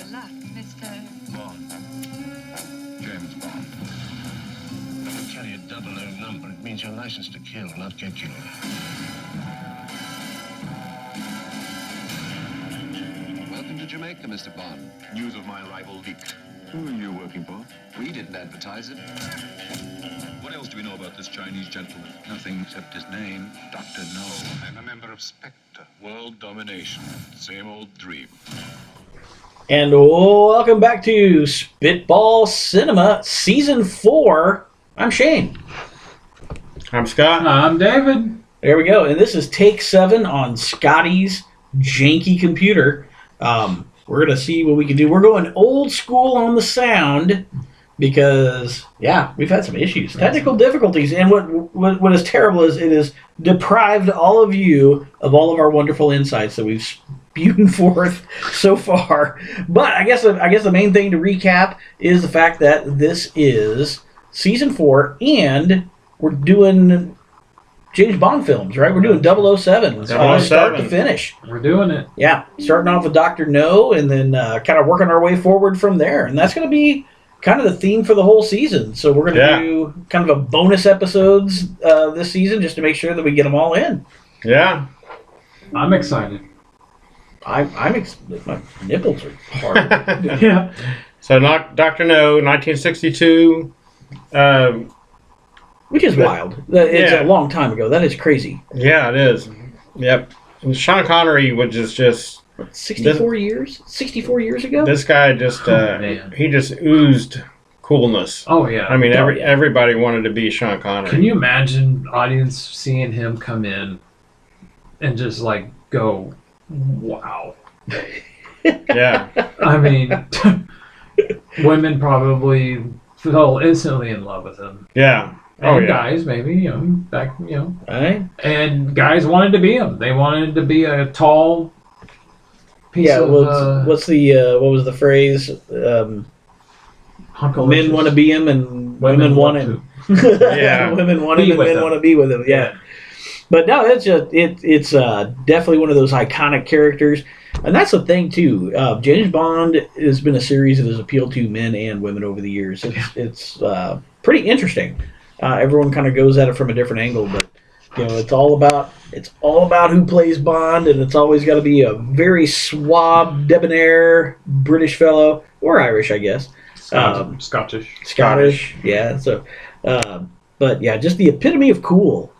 your luck, Mr. Bond. James Bond. When you carry a 00 number, it means you're licensed to kill, not get killed. Welcome to Jamaica, Mr. Bond. News of my arrival leaked. Who are you working for? We didn't advertise it. What else do we know about this Chinese gentleman? Nothing except his name, Dr. No. I'm a member of Spectre. World domination. Same old dream. And welcome back to Spitball Cinema Season 4. I'm Shane. I'm Scott. I'm David. There we go. And this is take 7 on Scotty's janky computer. We're going to see what we can do. We're going old school on the sound because, yeah, we've had some issues. Technical difficulties. And what is terrible is it has deprived all of you of all of our wonderful insights that we've spewed forth so far. But I guess the main thing to recap is the fact that this is Season 4 and we're doing James Bond films, right? We're doing 007. 007. Start to finish. We're doing it. Yeah, starting off with Dr. No and then kind of working our way forward from there. And that's going to be kind of the theme for the whole season. So we're going to do kind of a bonus episodes this season just to make sure that we get them all in. Yeah. I'm excited. my nipples are hard. Yeah. So, Dr. No, 1962. Which is wild. It's a long time ago. That is crazy. Yeah, it is. Yep. And Sean Connery, which is just... 64 years? 64 years ago? This guy just... man. he just oozed coolness. Oh, yeah. I mean, everybody wanted to be Sean Connery. Can you imagine audience seeing him come in and just like go, wow. Yeah. I mean, women probably fell instantly in love with him. Yeah. And guys, maybe, back, Right? And guys wanted to be him. They wanted to be a tall piece of... what was the phrase? Men want to be him and women want him. Yeah. Women want him and men want to be with him. Yeah. But no, it's definitely one of those iconic characters. And that's the thing, too. James Bond has been a series that has appealed to men and women over the years. It's pretty interesting. Everyone kind of goes at it from a different angle, but it's all about who plays Bond, and it's always got to be a very suave, debonair British fellow, or Irish, I guess. Scottish, yeah. So, but yeah, just the epitome of cool.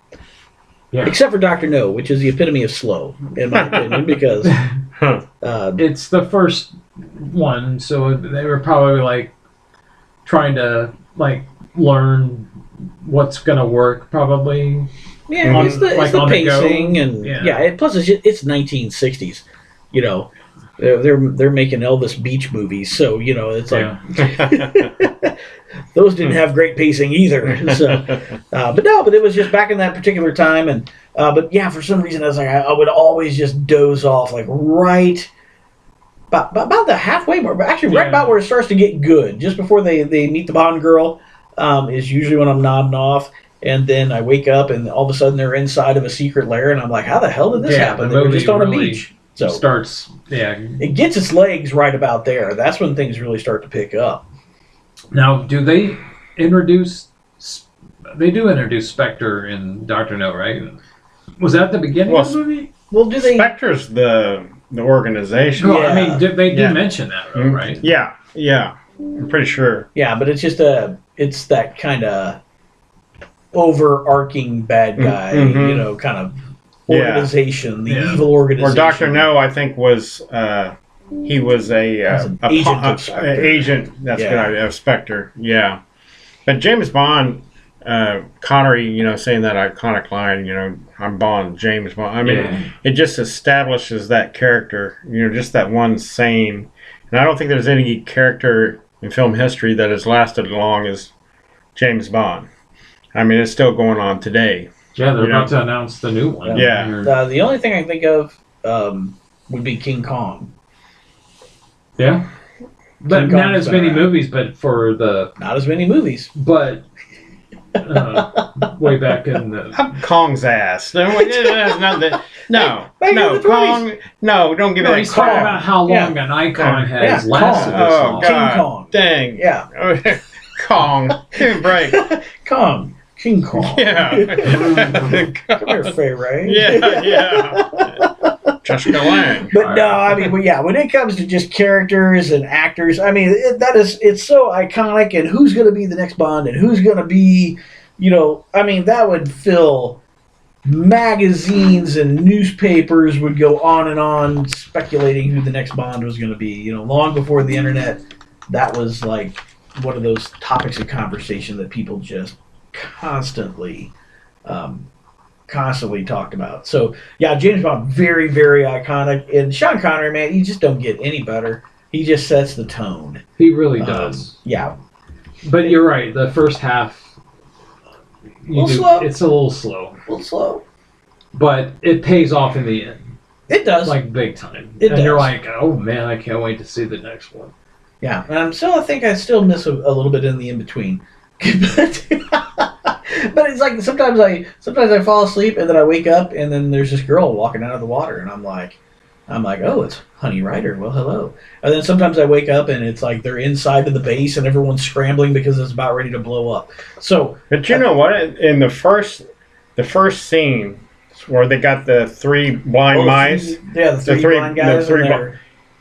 Yeah. Except for Dr. No, which is the epitome of slow, in my opinion, because it's the first one, so they were probably like trying to like learn what's gonna work, probably. Yeah, it's the pacing and plus it's 1960s, They're making Elvis Beach movies, so it's like those didn't have great pacing either. So, but it was just back in that particular time, and but yeah, for some reason I was like I would always just doze off like right about the halfway mark, but actually right about where it starts to get good, just before they meet the Bond girl, is usually when I'm nodding off. And then I wake up, and all of a sudden they're inside of a secret lair, and I'm like, "How the hell did this happen?" They were just on a beach. So it gets its legs right about there. That's when things really start to pick up. Now, do they introduce? They do introduce Spectre in Dr. No, right? Was that the beginning of the movie? Well, do they? Spectre's the organization. No, I mean, they did mention that, right? Yeah, I'm pretty sure. Yeah, but it's just it's that kind of overarching bad guy, kind of organization, the evil organization. Or Dr. No, I think was he was an agent. That's good idea. Of Spectre. Yeah, but James Bond, Connery, saying that iconic line, I'm Bond, James Bond. I mean, it just establishes that character. Just that one saying. And I don't think there's any character in film history that has lasted as long as James Bond. I mean, it's still going on today. Yeah, they're about to announce the new one. Yeah. The only thing I think of would be King Kong. Yeah. But not as many movies, but for the... Not as many movies. But way back in the. Up Kong's ass. No, that's nothing. No, Back in no, the 20s. Kong. No, don't give me No, that he's talking crap. about how long an icon Yeah, has lasted Kong. this Oh long. King God, Kong. dang. Yeah, Kong. Give me a break. Kong. King Kong. Yeah. Come here, Fay Ray. yeah. Jessica Lange. But no, I mean, well, yeah, when it comes to just characters and actors, I mean, it's so iconic, and who's going to be the next Bond, and who's going to be, I mean, that would fill magazines and newspapers would go on and on speculating who the next Bond was going to be. Long before the internet, that was like one of those topics of conversation that people just constantly talked about. So yeah, James Bond, very, very iconic. And Sean Connery, man, you just don't get any better. He just sets the tone. He really does. Yeah. But you're right. The first half, Slow. it's a little slow, A little slow. but it pays off in the end, It does. like big time. It and you're does. like, oh man, I can't wait to see the next one. Yeah. And I think I still miss a little bit in the in-between. But it's like sometimes I fall asleep and then I wake up and then there's this girl walking out of the water and I'm like, oh, it's Honey Rider. Well, hello. And then sometimes I wake up and it's like they're inside of the base and everyone's scrambling because it's about ready to blow up. So, But you know what? In the first scene where they got the three blind mice, the three blind guys,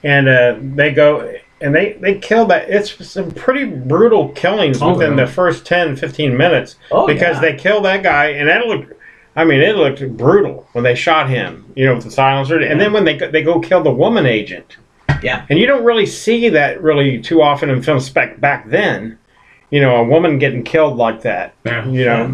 and they go and they kill that. It's some pretty brutal killings within the first 10, 15 minutes because they kill that guy, and it looked brutal when they shot him, with the silencer. And then when they go kill the woman agent. Yeah. And you don't really see that really too often in film spec back then. A woman getting killed like that. Yeah.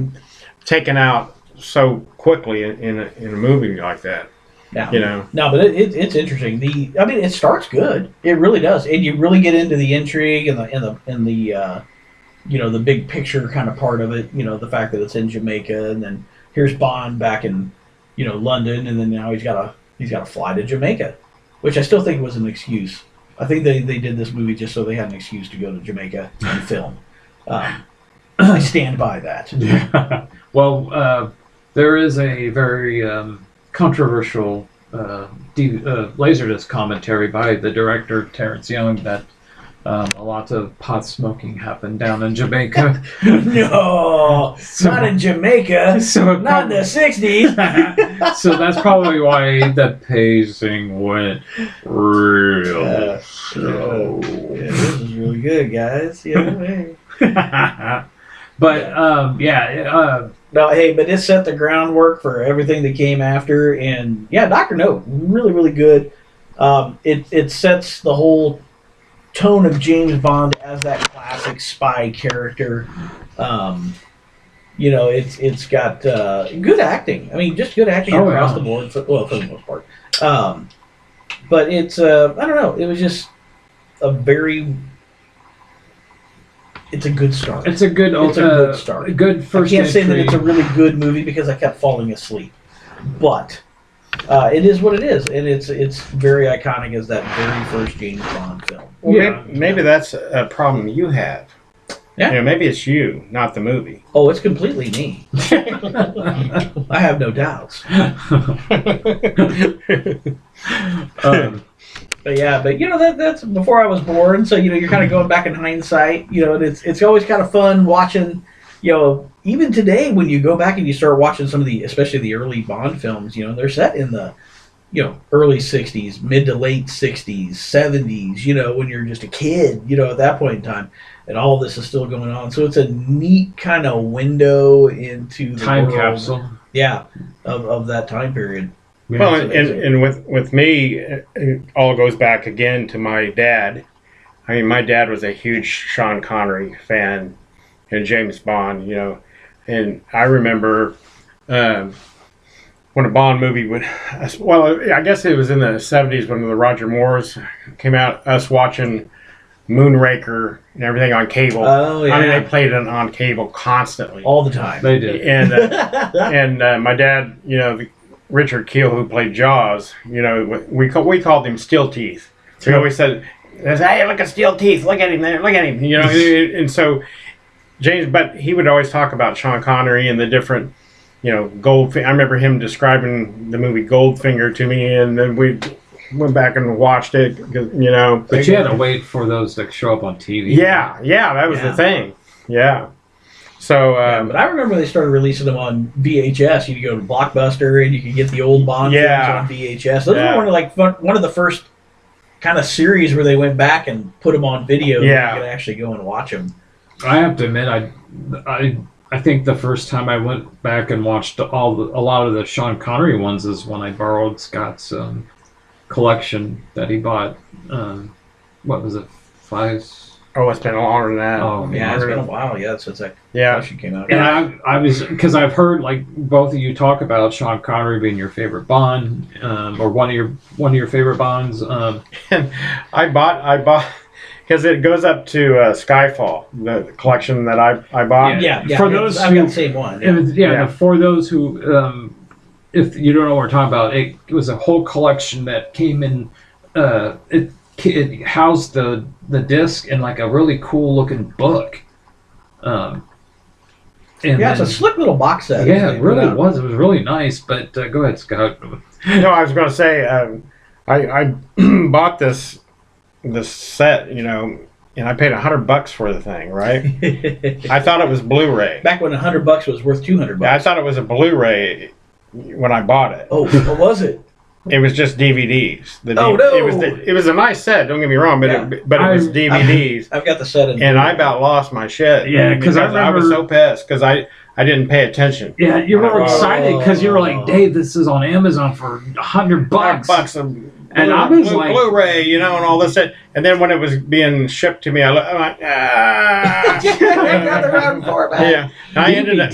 Taken out so quickly in a movie like that. Yeah. No, but it's interesting. It starts good. It really does, and you really get into the intrigue and the the big picture kind of part of it. The fact that it's in Jamaica, and then here's Bond back in London, and then now he's got to fly to Jamaica, which I still think was an excuse. I think they did this movie just so they had an excuse to go to Jamaica and film. I stand by that. Yeah. Well, there is a very controversial Laserdisc commentary by the director Terrence Young that a lot of pot smoking happened down in Jamaica. No, not in Jamaica. Not in the 60s. So that's probably why the pacing went real slow. Yeah, this is really good, guys. Hey. But No, hey, but it set the groundwork for everything that came after, and yeah, Dr. No, really, really good. It sets the whole tone of James Bond as that classic spy character. It's got good acting. I mean, just good acting across the board. For the most part. But it's I don't know. It was just it's a good start. it's a good start. Good first. I can't say that entry. it's a really good movie because I kept falling asleep, but it is what it is, and it's very iconic as that very first James Bond film. Well, maybe that's a problem you have. Yeah. Maybe it's you, not the movie. Oh, it's completely me. I have no doubts. But that's before I was born, so you're kind of going back in hindsight, and it's always kind of fun watching, even today when you go back and you start watching some of especially the early Bond films, they're set in the early 60s, mid to late 60s, 70s, when you're just a kid, at that point in time, and all this is still going on. So it's a neat kind of window into the time world, capsule. yeah, of that time period. Well, and with me, it all goes back again to my dad. I mean, my dad was a huge Sean Connery fan and James Bond, and I remember when a Bond movie would, I guess it was in the 70s when the Roger Moores came out, us watching Moonraker and everything on cable. Oh, yeah. I mean, they played it on cable constantly. All the time. They did. And my dad, Richard Keel, who played Jaws, we called him Steel Teeth. So he always said, "Hey, look at Steel Teeth! Look at him there! Look at him!" And so James, but he would always talk about Sean Connery and the different, Goldfinger. I remember him describing the movie Goldfinger to me, and then we went back and watched it. But you had to wait for those to show up on TV. Yeah, that was the thing. Yeah. So, but I remember they started releasing them on VHS. You could go to Blockbuster and you could get the old Bond films on VHS. Those were one of the first kind of series where they went back and put them on video. Yeah. You could actually go and watch them. I have to admit, I think the first time I went back and watched a lot of the Sean Connery ones is when I borrowed Scott's collection that he bought. What was it? 5. Oh, it's been longer than that. Oh, Yeah, it's been a while. Yeah, since that collection came out. And I was, because I've heard like both of you talk about Sean Connery being your favorite Bond, or one of your favorite Bonds. And I bought because it goes up to Skyfall, the collection that I bought. Yeah. For those I've got the same one. For those who, if you don't know what we're talking about, it was a whole collection that came in. It housed the disc in like a really cool looking book. It's a slick little box set. Yeah, it really was. It was really nice. But go ahead, Scott. No, I was going to say I bought this set, and I paid $100 for the thing, right? I thought it was Blu-ray. Back when $100 was worth $200. Yeah, I thought it was a Blu-ray when I bought it. Oh, what was it? It was just DVDs. No! It was a nice set. Don't get me wrong, but it was DVDs. I've got the set in. And I about lost my shit. Yeah, because I was so pissed because I didn't pay attention. Yeah, you were excited because you were like, Dave, this is on Amazon for $100. $100 and I was like, Blu-ray, and all this shit. And then when it was being shipped to me, I'm like, I got the round for it, man. Yeah, I ended up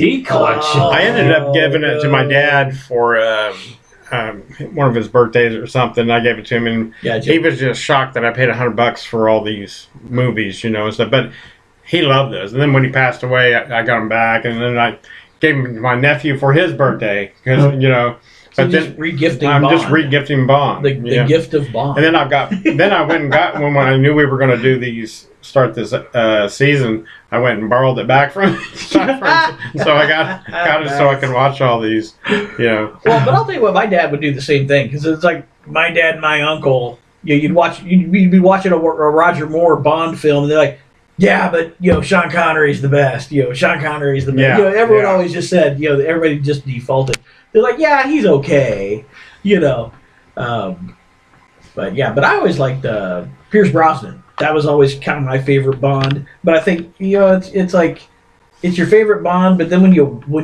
giving it to my dad for one of his birthdays or something. I gave it to him, and he was just shocked that I paid $100 for all these movies, and stuff. But he loved those. And then when he passed away, I got them back, and then I gave them to my nephew for his birthday because So but then regifting I'm Bond. just regifting Bond. The gift of Bond. And then I went and got one when I knew we were going to start this season. I went and borrowed it back from so I got it so I can watch all these, Well, but I'll tell you what, my dad would do the same thing because it's like my dad and my uncle. You'd be watching a Roger Moore Bond film, and they're like, yeah, but Sean Connery's the best. Sean Connery's the best. Yeah, everyone always just said, everybody just defaulted. They're like, yeah, he's okay. But I always liked Pierce Brosnan. That was always kind of my favorite Bond. But I think it's like it's your favorite Bond, but then when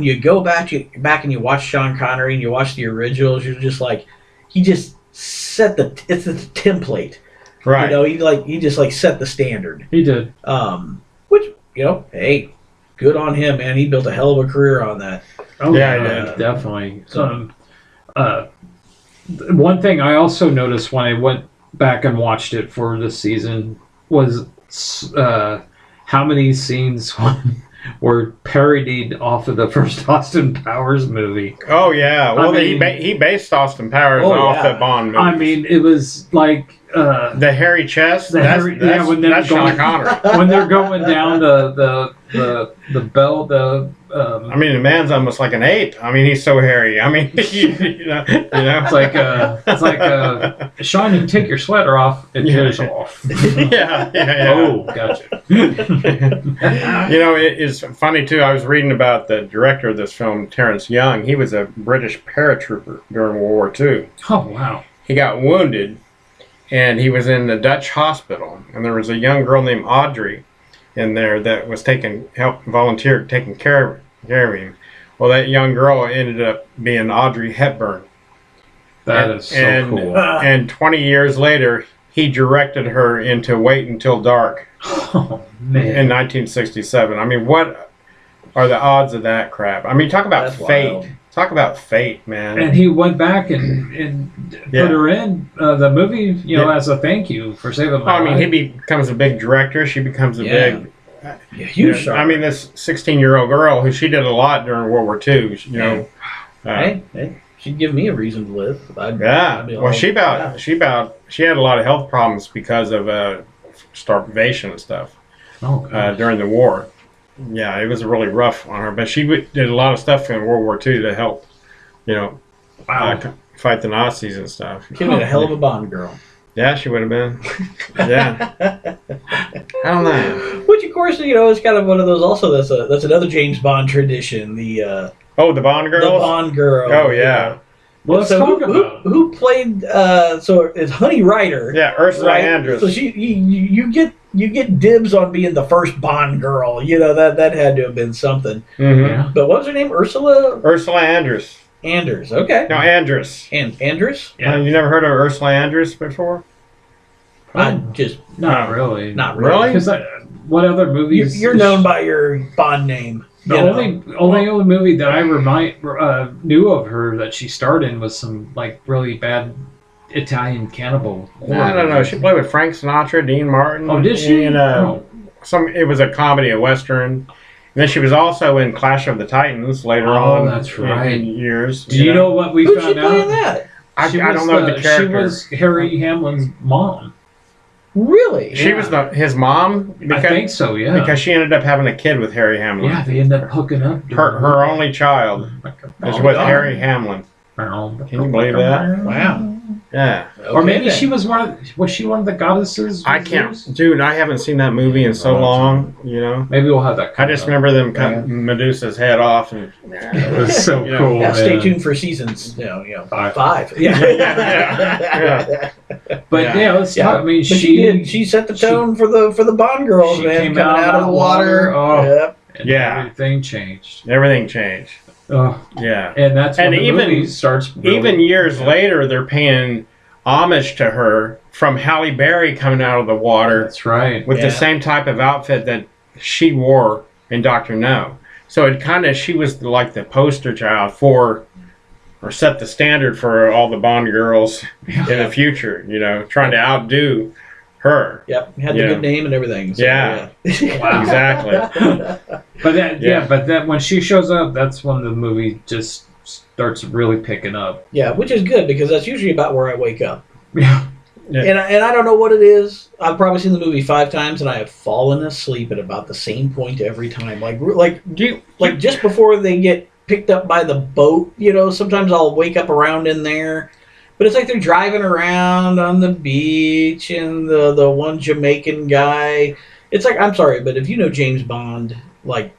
you go back and you watch Sean Connery and you watch the originals, you're just like, he just set it's the template. Right. He just set the standard. He did. Which, hey, good on him, man. He built a hell of a career on that. Oh, yeah, he did. did. Definitely. One thing I also noticed when I went back and watched it for this season was how many scenes were parodied off of the first Austin Powers movie. Oh yeah, well he based Austin Powers off the Bond movie. I mean, it was like the hairy chest. That's Sean Connery. When they're going down the bell, I mean, the man's almost like an ape. I mean, he's so hairy. I mean, it's like Sean, you take your sweater off, it tears off. Yeah. Oh, gotcha. It is funny too. I was reading about the director of this film, Terrence Young. He was a British paratrooper during World War II. Oh wow. He got wounded, and he was in the Dutch hospital. And there was a young girl named Audrey in there that was volunteered taking care of him. Well, that young girl ended up being Audrey Hepburn. That is so cool. And 20 years later, he directed her into Wait Until Dark. Oh, man. In 1967. I mean, what are the odds of that crap? I mean, talk about That's fate. wild. Talk about fate, man. And he went back and put her in the movie, as a thank you for saving my life. I mean, he becomes a big director. She becomes a big... huge star. I mean, this 16-year-old girl, who she did a lot during World War II, Hey, she'd give me a reason to live. I'd be well, she had a lot of health problems because of starvation and stuff during during the war. yeah, it was really rough on her. But she did a lot of stuff in World War II to help, you know, fight the Nazis and stuff. She'd been a hell of a Bond girl. Yeah, she would have been. Yeah. I don't know. Which, of course, you know, is kind of one of those. Also, that's another James Bond tradition. The Bond girls. The Bond girl. Oh yeah. Well, let's so talk about who played. So it's Honey Rider. Yeah, Ursula Andress. So you get dibs on being the first Bond girl. You know that had to have been something. Mm-hmm. Yeah. But what was her name? Ursula Andress. Anders. Okay. No, Andress. And Andress? Yeah. You never heard of Ursula Andress before? I just Not really. not really. Because what other movies? You're known by your Bond name. The only movie that I knew of her that she starred in was some like really bad Italian cannibal. No. She played with Frank Sinatra, Dean Martin. Oh, did she? In it was a comedy, a western. And then she was also in Clash of the Titans later on. That's right. In years. Do you know what we Who's she found playing out? that? I don't know the character. She was Harry Hamlin's mom. Really? She was his mom. I think so. Yeah. Because she ended up having a kid with Harry Hamlin. yeah, they ended up hooking up. Her only child is with Harry Hamlin. Can you believe that? Wow. Yeah. Or maybe then. she was she one of the goddesses? I can't, dude. I haven't seen that movie in so long. You know. Maybe we'll have that. I coming just up. remember them cutting Medusa's head off, and It was so Yeah. cool. Yeah, stay man. tuned for seasons. Five. 5. Yeah. But Yeah. let's talk. I mean, But she did. She set the tone for the Bond girls, she man. came Coming out of the water. Oh. Yep. and Yeah. everything changed. everything changed. Oh, Yeah. and that's when And the even- movie starts. Really, Even years later, they're paying homage to her from Halle Berry coming out of the water That's right. with Yeah. the same type of outfit that she wore in Dr. No. So she was like the poster child for, or set the standard for all the Bond girls in the future, you know, trying to outdo her. Yep. Had the Yeah. good name and everything. So, Yeah. Wow. Exactly. But that, Yeah. but that when she shows up, that's when the movie just starts really picking up. Yeah, which is good because that's usually about where I wake up. Yeah. Yeah. And I don't know what it is. I've probably seen the movie 5 times, and I have fallen asleep at about the same point every time. Like just before they get picked up by the boat, you know, sometimes I'll wake up around in there. But it's like they're driving around on the beach, and the one Jamaican guy. It's like, I'm sorry, but if you know James Bond, like,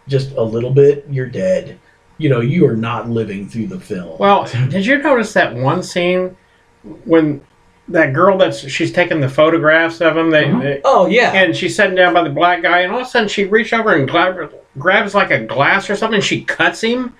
just a little bit, you're dead. You know, you are not living through the film. Well, did you notice that one scene when that girl she's taking the photographs of him? Oh, yeah. And she's sitting down by the black guy, and all of a sudden she reaches over and grabs like a glass or something, and she cuts him.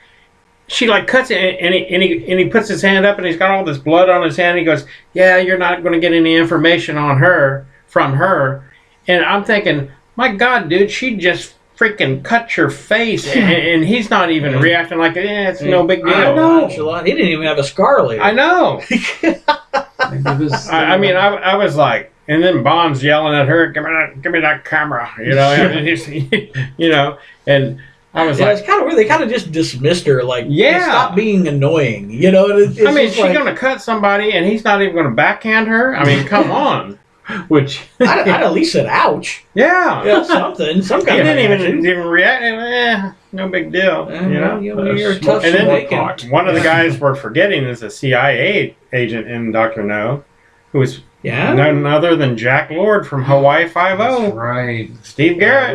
She like cuts it, and he puts his hand up, and he's got all this blood on his hand. And he goes, "Yeah, you're not going to get any information on her from her." And I'm thinking, my God, dude, she just freaking cut your face, and he's not even reacting like, it's no big deal. I know. He didn't even have a scar later. I know. It was, I mean, I was like, and then Bond's yelling at her, "Give me that camera," you know, and you know, and I was Yeah, like, it's kind of weird. They kind of just dismissed her. Like, Yeah. stop being annoying. You know, it's I mean, just she's like, gonna cut somebody, and he's not even gonna backhand her. I mean, come on. which I'd at least said, "Ouch!" Yeah. Yeah, something, some He kind of didn't action. even react. No big deal. You know. You're a tough And then Jamaican. one of the guys we're forgetting is a CIA agent in Dr. No, who is Yeah, none other than Jack Lord from Hawaii that's Five-0. right. Steve Garrett.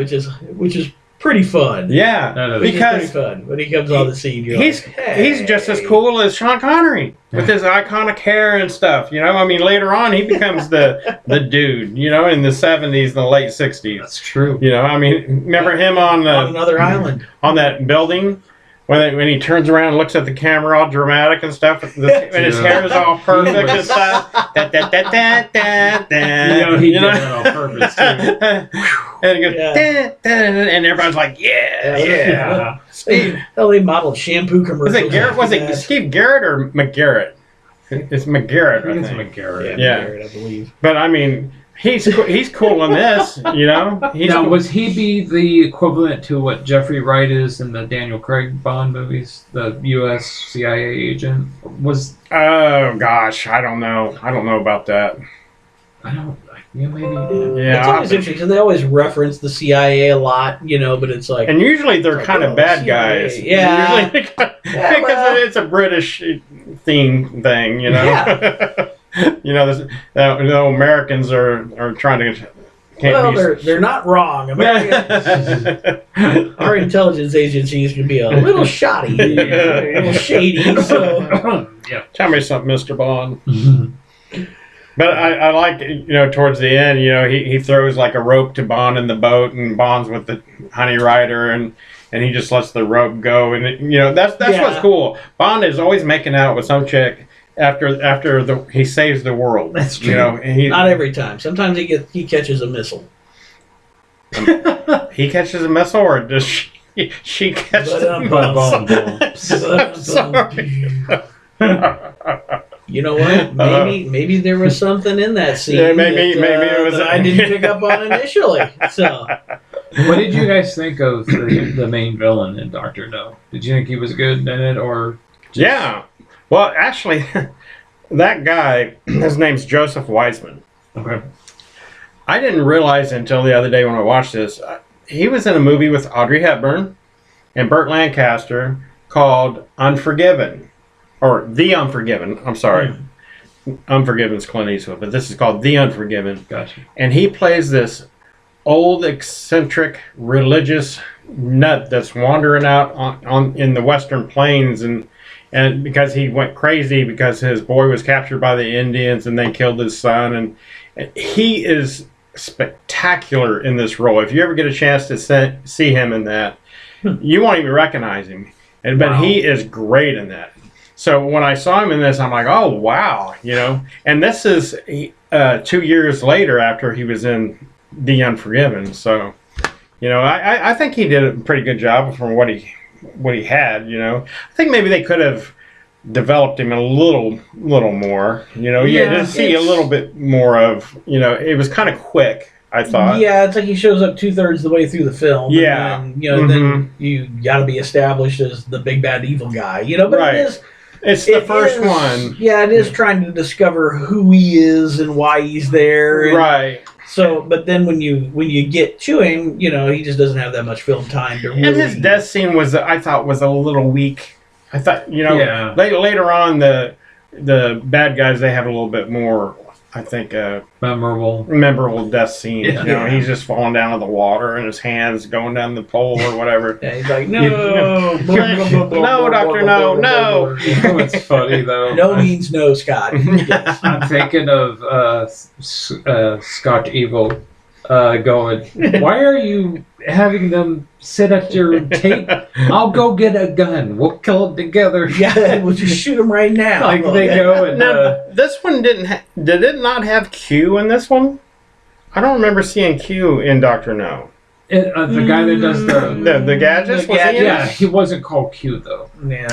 which is pretty fun. Yeah. That is- Which is pretty Because fun when he comes on the scene. You're he's like, hey. he's just as cool as Sean Connery with his iconic hair and stuff. You know, I mean, later on he becomes the dude. You know, in the '70s and the late '60s. That's true. You know, I mean, remember him on on another island. on that building when he turns around and looks at the camera all dramatic and stuff, and his hair is all perfect and stuff. Da, da, da, da, da, da. You know, he did that on purpose, too. And it goes, Yeah. da, da, da, and everybody's like, yeah. Yeah. Steve, Hell, they modeled shampoo commercials. was it Garrett? Was after it that. Steve Garrett or McGarrett? It's McGarrett, I I think it's think. McGarrett. Yeah. Garrett, I believe. But I mean, he's cool in this, you know. He's Now, cool. was he be the equivalent to what Jeffrey Wright is in the Daniel Craig Bond movies? The U.S. CIA agent was. Oh gosh, I don't know. I don't know about that. I don't. Maybe. Yeah, It's always interesting because they always reference the CIA a lot, but it's like, and usually they're Like, kind of oh, bad CIA. guys. Yeah. Usually because well- it's a British theme thing, Yeah. The Americans are trying to. they're not wrong. Our intelligence agencies can be a little shoddy, a little shady. So Yeah. Tell me something, Mr. Bond. But I like, towards the end, he throws like a rope to Bond in the boat, and Bond's with the Honey Rider, and he just lets the rope go, and that's Yeah. what's cool. Bond is always making out with some chick after he saves the world. That's true. And not every time. Sometimes he catches a missile. he catches a missile, or does she catch the missile? You know what? Maybe there was something in that scene. Yeah, maybe it was. that I didn't pick up on initially. So What did you guys think of the main villain in Doctor No? Did you think he was good in it, or? Yeah. Well, actually, that guy, his name's Joseph Weissman. Okay. I didn't realize until the other day when I watched this, he was in a movie with Audrey Hepburn and Burt Lancaster called Unforgiven. Or The Unforgiven. I'm sorry. Unforgiven's Clint Eastwood, but this is called The Unforgiven. Gotcha. And he plays this old, eccentric, religious nut that's wandering out on in the Western Plains, and because he went crazy because his boy was captured by the Indians and they killed his son, and he is spectacular in this role. If you ever get a chance to see him in that, you won't even recognize him. But he is great in that. So when I saw him in this, I'm like, oh wow, And this is 2 years later after he was in The Unforgiven. So, I think he did a pretty good job from what he had. I think maybe they could have developed him a little more. To see a little bit more of. It was kind of quick, I thought. yeah, it's like he shows up 2/3 the way through the film. Yeah. And then, then you got to be established as the big bad evil guy. But Right. it is. It's the first is- one. Yeah, it is trying to discover who he is and why he's there. And Right. So, but then when you get to him, he just doesn't have that much film time to really. And his death scene I thought was a little weak. I thought, Yeah. later on the bad guys, they have a little bit more, I think, memorable death scene. Yeah. He's just falling down to the water and his hands going down the pole or whatever. Yeah, he's like, no, No, Doctor, no. It's funny though. No means no, Scott. Yes. I'm thinking of Scotch Evil going, why are you having them sit at your tape? I'll go get a gun. We'll kill them together. Yeah, we'll just shoot him right now. Like they go and Now, this one did it not have Q in this one? I don't remember seeing Q in Doctor No. the guy that does The gadgets? The Was he in it? yeah, he wasn't called Q though, Yeah.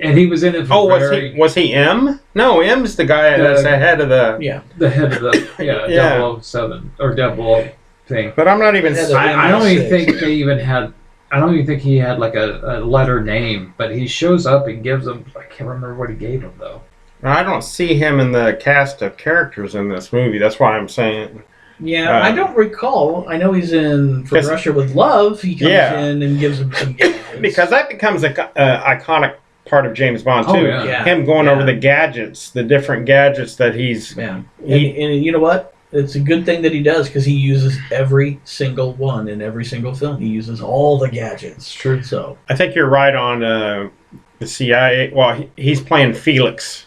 and he was in it. For was he M? No, M's the guy that's the head of the. Yeah. the head of the Yeah. 007 or 00 thing. But I'm not even. Yeah, the- I don't even 06. think they even had. I don't even think he had like a letter name, but he shows up and gives them. I can't remember what he gave him though. I don't see him in the cast of characters in this movie. That's why I'm saying. Yeah, I don't recall. I know he's in From 'Cause- Russia with Love. He comes Yeah. in and gives him some gadgets. Because that becomes an iconic part of James Bond too. Oh, yeah. Yeah. Him going Yeah. over the gadgets, the different gadgets that he's. Yeah. And you know what? It's a good thing that he does because he uses every single one in every single film. He uses all the gadgets. True. So I think you're right on the CIA. Well, he's playing Felix.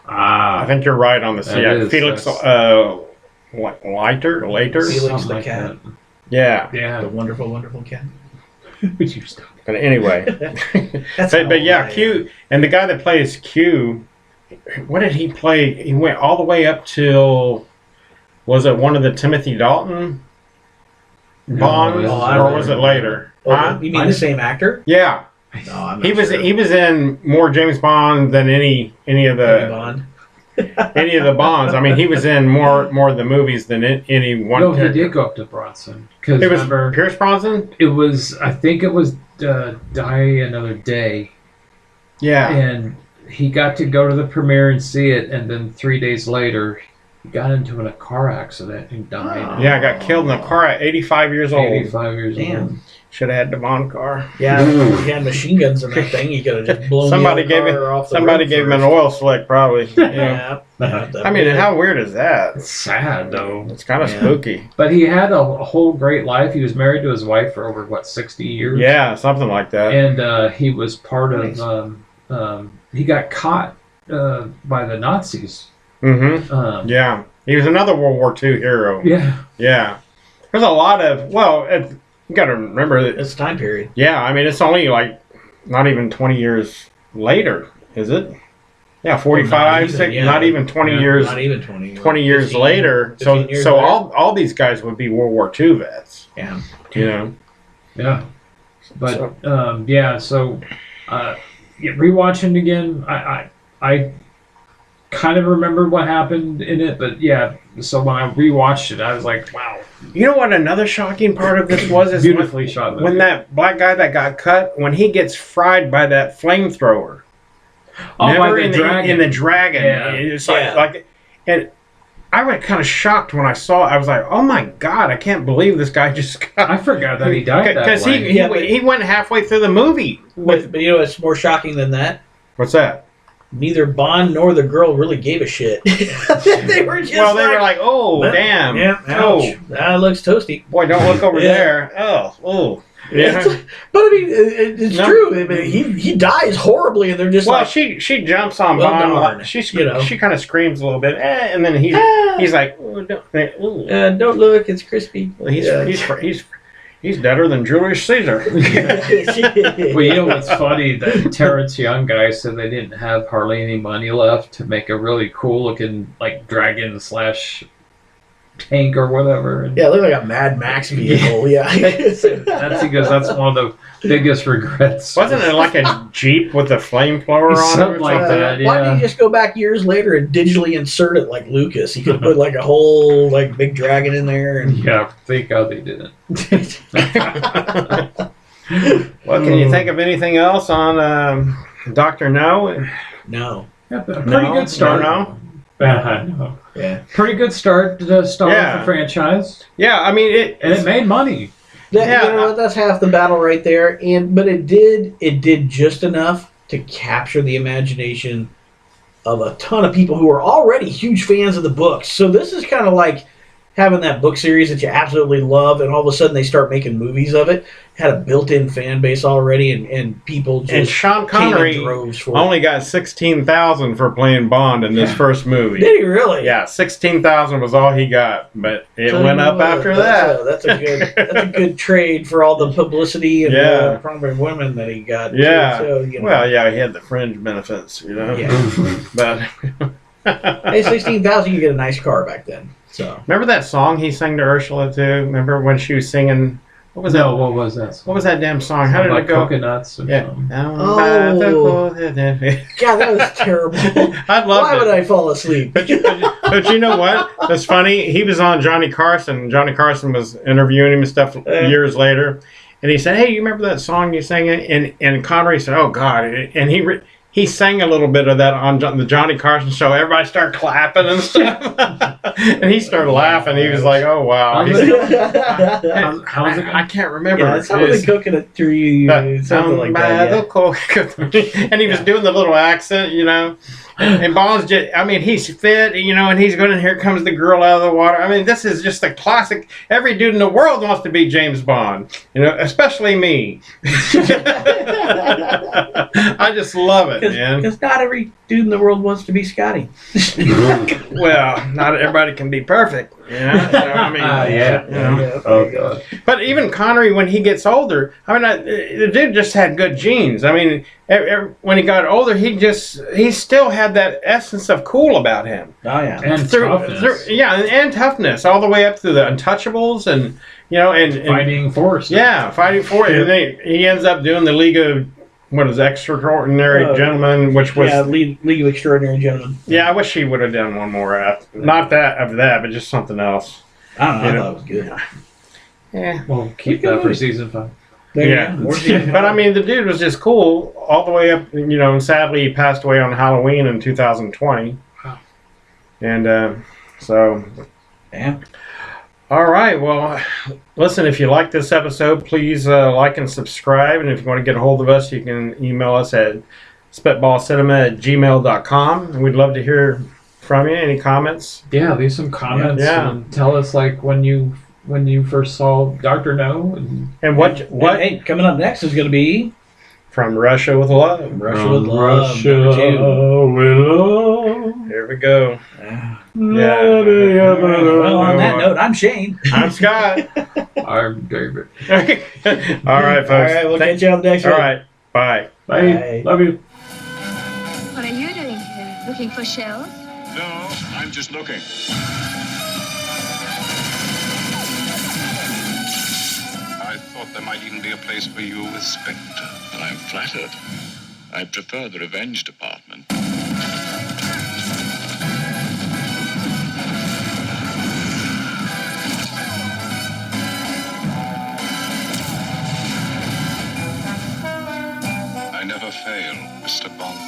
I think you're right on the That CIA. is, Felix that's- Later. Felix Something the like cat. that. Yeah. Yeah. the wonderful, wonderful cat. Would you stop? But anyway. That's but yeah, how I Q and the guy that plays Q, what did he play? He went all the way up till, was it one of the Timothy Dalton Bonds, No, I or don't was it remember. later? Oh, Huh? you mean the same actor? Yeah, No, I'm not he was sure. he was in more James Bond than any of Maybe the Bond. any of the Bonds. I mean, he was in more of the movies than any one. No, he character. did go up to Bronson because It was remember Pierce Brosnan. it was. I think it was Die Another Day, Yeah, and he got to go to the premiere and see it, and then 3 days later, He got into a car accident and died. Yeah, I got killed in a car at 85 years old. 85 years Damn. old. Should have had the Bond car. Yeah, if he had machine guns in that thing, he could have just blown Somebody the gave other it. car off the Somebody road gave him an first. oil slick, probably. Yeah. Yeah. I mean, how weird is that? It's sad though. It's kind of Yeah. spooky. But he had a whole great life. He was married to his wife for over 60 years. Yeah, something like that. And he was part Nice. of. He got caught by the Nazis. Mm-hmm. Yeah, he was another World War II hero. Yeah. Yeah, there's a lot of. Well, you got to remember that. It's time period. Yeah, I mean, it's only like not even 20 years later, is it? Yeah, 45, not even 20 Yeah, years. Not even 20. 20 years 15 later. 15 years So later. all these guys would be World War II vets. Yeah. You know. Yeah. But yeah, so rewatching again, I kind of remembered what happened in it, but yeah. So when I rewatched it, I was like, wow, You know what? Another shocking part of this was is beautifully shot. movie. when that black guy that got cut, when he gets fried by that flamethrower. by Remember the dragon. in the dragon. Yeah. It's Yeah. like, and I was kind of shocked when I saw it. I was like, oh my God, I can't believe this guy just got. I forgot that he died that Because way. Yeah, but- he went halfway through the movie. But you know what's more shocking than that? What's that? Neither Bond nor the girl really gave a shit. They were just Well, they were like, oh, "Well, damn. Yeah, Oh, ouch. That looks toasty. boy, don't look over Yeah. there. Oh. Yeah. Yeah. But I mean, it's No. true. I mean, he dies horribly, and they're just Well, like, she jumps on Well, Bond. darn. She You know. she kind of screams a little bit, and then he's like, oh, ooh. don't look, it's crispy. He's, Yeah. he's deader than Julius Caesar. Well, you know what's funny? That Terrence Young guy said they didn't have hardly any money left to make a really cool looking like dragon / tank or whatever. And Yeah, it looked like a Mad Max vehicle. Yeah. he goes, that's one of the biggest regrets. Wasn't it like a Jeep with a flamethrower on it? Something like that, Why yeah. didn't you just go back years later and digitally insert it like Lucas? He could have put like a whole like big dragon in there. And Yeah, thank God they didn't. Well, can you think of anything else on Doctor No? no. Yeah, but a pretty good start. No. No. Yeah. Pretty good start to start Yeah. with the franchise, Yeah, I mean and it made money. That, Yeah. you know what? That's half the battle right there. But it did just enough to capture the imagination of a ton of people who are already huge fans of the books. So this is kind of like having that book series that you absolutely love, and all of a sudden they start making movies of it. Had a built-in fan base already, and people just And Sean came in Connery droves for only got 16,000 for playing Bond in this first it. movie. Did he really? Yeah, 16,000 was all he got, but it So went you up know, after that's that. that's a good trade for all the publicity and Yeah. prominent women that he got. Yeah. So, you know. Well, yeah, he had the fringe benefits, you know. Yeah. But Hey, 16,000, you get a nice car back then. So remember that song he sang to Ursula too? Remember when she was singing? What was No, that? what was that? What was that damn song? How did like it go? Coconuts or Yeah. something. Oh. God, that was terrible. I loved Why it. would I fall asleep? But you know what? That's funny. He was on Johnny Carson. Johnny Carson was interviewing him and stuff years later, and he said, "Hey, you remember that song you sang?" And Connery said, "Oh God!" And he sang a little bit of that on the Johnny Carson show. Everybody started clapping and stuff, and he started laughing. He was like, "Oh wow!" How's He it said, How's it I can't remember. Yeah, it's something cooking it through you, something like that. Yeah. And he was doing the little accent, you know. And Bond's just, I mean, he's fit, you know, and he's going, and here comes the girl out of the water. I mean, this is just a classic. Every dude in the world wants to be James Bond, you know, especially me. I just love it, man. Because not every dude in the world wants to be Scotty. Well, not everybody can be perfect, you know. So, I mean, yeah. you know. Yeah, Oh God. But even Connery, when he gets older, I mean, the dude just had good genes. I mean, when he got older, he still had that essence of cool about him. Oh, yeah. And toughness. And toughness, all the way up to the Untouchables, and you know, and Fighting force. yeah, fighting for it. And then he ends up doing the League of Extraordinary Gentlemen, which was Yeah, League of Extraordinary Gentlemen. I wish he would have done one more not that of that, but just something else. I don't know. You I know. thought it was good. Yeah. We'll keep that for season 5. There Yeah, you go. More season but I five. mean, the dude was just cool all the way up, you know, and sadly he passed away on Halloween in 2020. Wow. And So, Yeah. all right. Well, listen, if you like this episode, please like and subscribe. And if you want to get a hold of us, you can email us at spitballcinema@gmail.com. And we'd love to hear from you. Any comments? Yeah, leave some comments Yeah. and tell us like when you first saw Doctor No. And what And, hey, coming up next is going to be from Russia with Love? Russia with Love, number 2. Here we go. Yeah. Yeah. Well, on that note, I'm Shane. I'm Scott. I'm David. All right, folks. All right, we'll catch you on the next All one. right. Bye. Bye. Bye. Love you. What are you doing here? Looking for shells? No, I'm just looking. I thought there might even be a place for you with Spectre. And I'm flattered. I prefer the Revenge Department. I never fail, Mr. Bond.